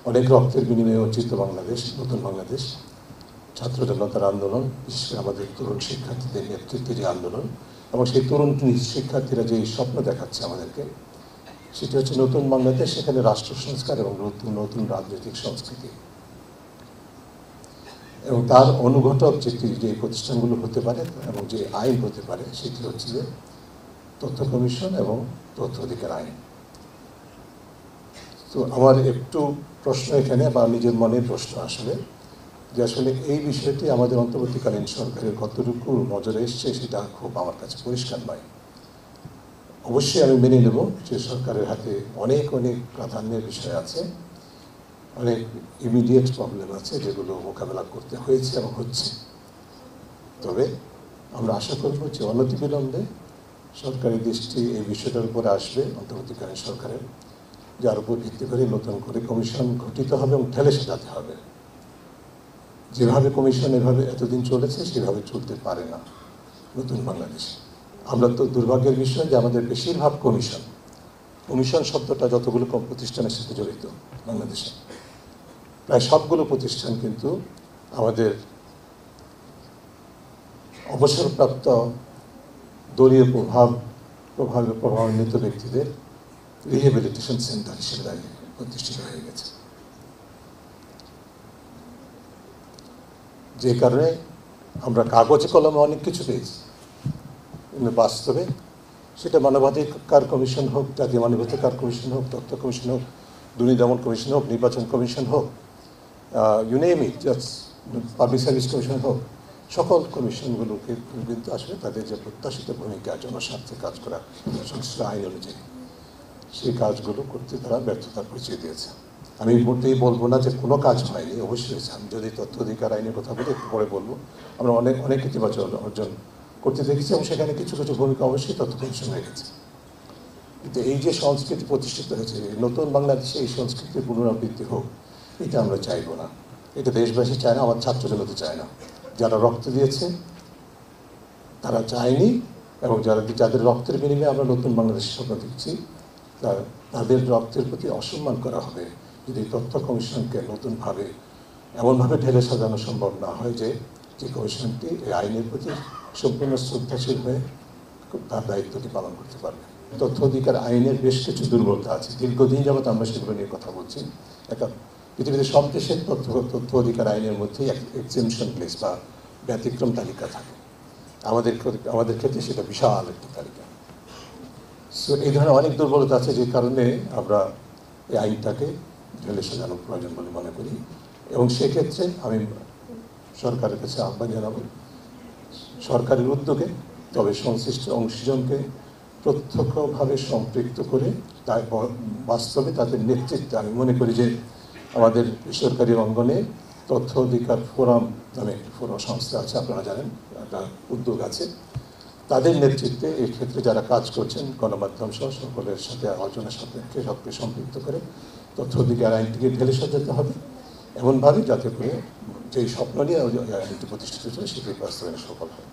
অনেক রক্তের বিনিময়ে অর্জিত বাংলাদেশ, নতুন বাংলাদেশ, ছাত্র জনতার আন্দোলন, বিশেষ করে আমাদের তরুণ শিক্ষার্থীদের নেতৃত্বে যে আন্দোলন এবং সেই তরুণ শিক্ষার্থীরা যে স্বপ্ন দেখাচ্ছে আমাদেরকে, সেটি হচ্ছে নতুন বাংলাদেশ। সেখানে রাষ্ট্র সংস্কার এবং নতুন নতুন রাজনৈতিক সংস্কৃতি এবং তার অনুঘটক যে প্রতিষ্ঠানগুলো হতে পারে এবং যে আইন হতে পারে সেটি হচ্ছে যে তথ্য কমিশন এবং তথ্য অধিকার আইন। তো আমার একটু প্রশ্ন এখানে, বা নিজের মনের প্রশ্ন আসলে, যে আসলে এই বিষয়টি আমাদের অন্তর্বর্তীকালীন সরকারের কতটুকু নজরে এসছে সেটা খুব আমার কাছে পরিষ্কার নয়। অবশ্যই আমি মেনে নেব যে সরকারের হাতে অনেক অনেক প্রাধান্যের বিষয় আছে, অনেক ইমিডিয়েট প্রবলেম আছে যেগুলো মোকাবেলা করতে হয়েছে এবং হচ্ছে। তবে আমরা আশা করব যে অনতিবিলম্বে সরকারি দৃষ্টি এই বিষয়টার উপরে আসবে, অন্তর্বর্তীকালীন সরকারের, যার উপর ভিত্তি করে নতুন করে কমিশন গঠিত হবে এবং ঠেলে সাজাতে হবে। যেভাবে কমিশন এভাবে এতদিন চলেছে সেভাবে চলতে পারে না নতুন বাংলাদেশে। আমরা তো দুর্ভাগ্যের বিষয় যে আমাদের বেশিরভাগ কমিশন শব্দটা যতগুলো প্রতিষ্ঠানের সাথে জড়িত বাংলাদেশে, প্রায় সবগুলো প্রতিষ্ঠান কিন্তু আমাদের অবসরপ্রাপ্ত দলীয় প্রভাবান্বিত ব্যক্তিদের রিহেবিলিটেশন সেন্টার হিসেবে প্রতিষ্ঠিত হয়ে গেছে। যে কারণে আমরা কাগজে কলমে অনেক কিছু পেয়েছি, কিন্তু বাস্তবে সেটা মানবাধিকার কমিশন হোক, জাতীয় মানবাধিকার কমিশন হোক, তথ্য কমিশন হোক, দুর্নীতি দমন কমিশন হোক, নির্বাচন কমিশন হোক, you name it, just public service commission হোক, সকল কমিশনগুলোকে কিন্তু আসলে তাদের যে প্রত্যাশিত ভূমিকা, জনস্বার্থে কাজ করা সংশ্লিষ্ট আইন অনুযায়ী, সেই কাজগুলো করতে তারা ব্যর্থতার পরিচয় দিয়েছে। আমি মোটেই বলবো না যে কোনো কাজ হয়নি, অবশ্যই হয়েছে। আমি যদি তথ্য অধিকার আইনের কথা বলি একটু পরে বলবো, আমরা অনেক ইতিবাচক অর্জন করতে দেখেছি এবং সেখানে কিছু কিছু ভূমিকা অবশ্যই তথ্য কমিশন হয়ে গেছে। কিন্তু এই যে সংস্কৃতি প্রতিষ্ঠিত হয়েছে, নতুন বাংলাদেশে এই সংস্কৃতির পুনরাবৃত্তি হোক, এটা আমরা চাইবো না। এটা দেশবাসী চায় না, আমার ছাত্র জনতা চায় না। যারা রক্ত দিয়েছে তারা চায়নি, এবং যাদের রক্তের বিনিময়ে আমরা নতুন বাংলাদেশের স্বপ্ন দেখছি, তাদের রক্তের প্রতি অসম্মান করা হবে যদি তথ্য কমিশনকে নতুনভাবে এমনভাবে ঢেলে সাজানো সম্ভব না হয় যে কমিশনটি এই আইনের প্রতি সম্পূর্ণ শ্রদ্ধাশীল হয়ে তার দায়িত্বটি পালন করতে পারবে। তথ্য অধিকার আইনের বেশ কিছু দুর্বলতা আছে, দীর্ঘদিন যাবৎ আমরা সেগুলো নিয়ে কথা বলছি। একটা পৃথিবীতে সব দেশের তথ্য অধিকার আইনের মধ্যেই এক্সেমশন প্লেস বা ব্যতিক্রম তালিকা থাকে। আমাদের ক্ষেত্রে সেটা বিশাল একটা তালিকা। সো এই ধরনের অনেক দুর্বলতা আছে, যে কারণে আমরা এই আইনটাকে ঢেলে সাজানো প্রয়োজন বলে মনে করি। এবং সেক্ষেত্রে আমি সরকারের কাছে আহ্বান জানাবো, সরকারের উদ্যোগে তবে সংশ্লিষ্ট অংশীজনকে প্রত্যক্ষভাবে সম্পৃক্ত করে বাস্তবে তাদের নেতৃত্বে, আমি মনে করি যে আমাদের বেসরকারি অঙ্গনে তথ্য অধিকার ফোরাম নামে একটি সংস্থা আছে, আপনারা জানেন, একটা উদ্যোগ আছে। তাদের নেতৃত্বে এই ক্ষেত্রে যারা কাজ করছেন, গণমাধ্যম সহ সকলের সাথে আলোচনার সাপেক্ষে সবকে সম্পৃক্ত করে তথ্য অধিকার আইনটিকে ঢেলে সাজাতে হবে এমনভাবে যাতে করে যেই স্বপ্ন নিয়ে আইনটি প্রতিষ্ঠিত হয়েছে সেটি বাস্তবায়নে সফল হয়।